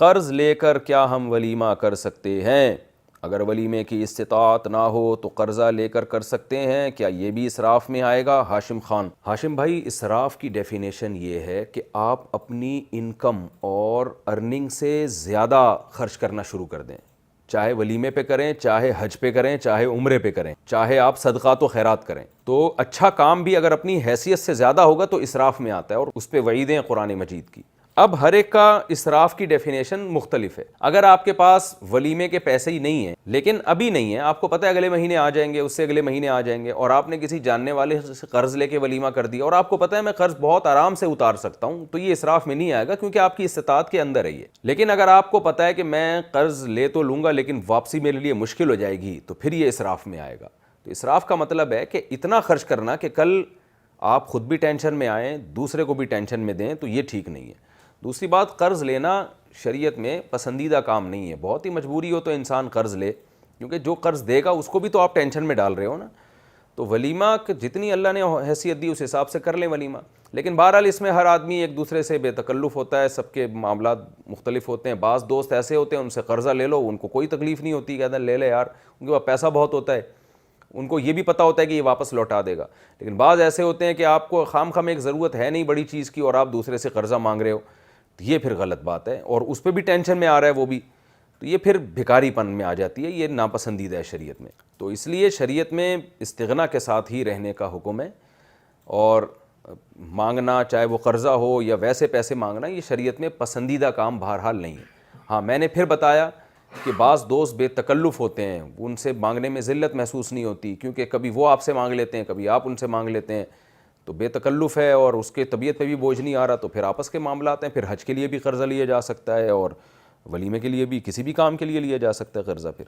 قرض لے کر کیا ہم ولیمہ کر سکتے ہیں؟ اگر ولیمے کی استطاعت نہ ہو تو قرضہ لے کر کر سکتے ہیں، کیا یہ بھی اسراف میں آئے گا؟ ہاشم خان۔ ہاشم بھائی، اسراف کی ڈیفینیشن یہ ہے کہ آپ اپنی انکم اور ارننگ سے زیادہ خرچ کرنا شروع کر دیں، چاہے ولیمے پہ کریں، چاہے حج پہ کریں، چاہے عمرے پہ کریں، چاہے آپ صدقات و خیرات کریں۔ تو اچھا کام بھی اگر اپنی حیثیت سے زیادہ ہوگا تو اسراف میں آتا ہے، اور اس پہ وعیدیں قرآن مجید کی۔ اب ہر ایک کا اسراف کی ڈیفینیشن مختلف ہے۔ اگر آپ کے پاس ولیمے کے پیسے ہی نہیں ہیں، لیکن ابھی نہیں ہیں، آپ کو پتہ ہے اگلے مہینے آ جائیں گے، اس سے اگلے مہینے آ جائیں گے، اور آپ نے کسی جاننے والے سے قرض لے کے ولیمہ کر دیا، اور آپ کو پتہ ہے میں قرض بہت آرام سے اتار سکتا ہوں، تو یہ اسراف میں نہیں آئے گا، کیونکہ آپ کی استطاعت کے اندر ہے یہ۔ لیکن اگر آپ کو پتہ ہے کہ میں قرض لے تو لوں گا لیکن واپسی میرے لیے مشکل ہو جائے گی، تو پھر یہ اسراف میں آئے گا۔ تو اسراف کا مطلب ہے کہ اتنا خرچ کرنا کہ کل آپ خود بھی ٹینشن میں آئیں، دوسرے کو بھی ٹینشن میں دیں، تو یہ ٹھیک نہیں ہے۔ دوسری بات، قرض لینا شریعت میں پسندیدہ کام نہیں ہے۔ بہت ہی مجبوری ہو تو انسان قرض لے، کیونکہ جو قرض دے گا اس کو بھی تو آپ ٹینشن میں ڈال رہے ہو نا۔ تو ولیمہ جتنی اللہ نے حیثیت دی اس حساب سے کر لیں ولیمہ، لیکن بہرحال اس میں ہر آدمی ایک دوسرے سے بے تکلف ہوتا ہے، سب کے معاملات مختلف ہوتے ہیں۔ بعض دوست ایسے ہوتے ہیں ان سے قرضہ لے لو، ان کو کوئی تکلیف نہیں ہوتی، کہتے ہیں لے لے یار، ان کے پاس پیسہ بہت ہوتا ہے، ان کو یہ بھی پتہ ہوتا ہے کہ یہ واپس لوٹا دے گا۔ لیکن بعض ایسے ہوتے ہیں کہ آپ کو خام خام ایک ضرورت ہے نہیں بڑی چیز کی، اور آپ دوسرے سے قرضہ مانگ رہے ہو، تو یہ پھر غلط بات ہے، اور اس پہ بھی ٹینشن میں آ رہا ہے وہ بھی، تو یہ پھر بھکاری پن میں آ جاتی ہے، یہ ناپسندیدہ ہے شریعت میں۔ تو اس لیے شریعت میں استغنا کے ساتھ ہی رہنے کا حکم ہے، اور مانگنا چاہے وہ قرضہ ہو یا ویسے پیسے مانگنا، یہ شریعت میں پسندیدہ کام بہرحال نہیں ہے۔ ہاں، میں نے پھر بتایا کہ بعض دوست بے تکلف ہوتے ہیں، ان سے مانگنے میں ذلت محسوس نہیں ہوتی، کیونکہ کبھی وہ آپ سے مانگ لیتے ہیں، کبھی آپ ان سے مانگ لیتے ہیں، تو بے تکلف ہے، اور اس کے طبیعت پہ بھی بوجھ نہیں آ رہا، تو پھر آپس کے معاملات ہیں۔ پھر حج کے لیے بھی قرضہ لیا جا سکتا ہے، اور ولیمے کے لیے بھی، کسی بھی کام کے لیے لیا جا سکتا ہے قرضہ پھر۔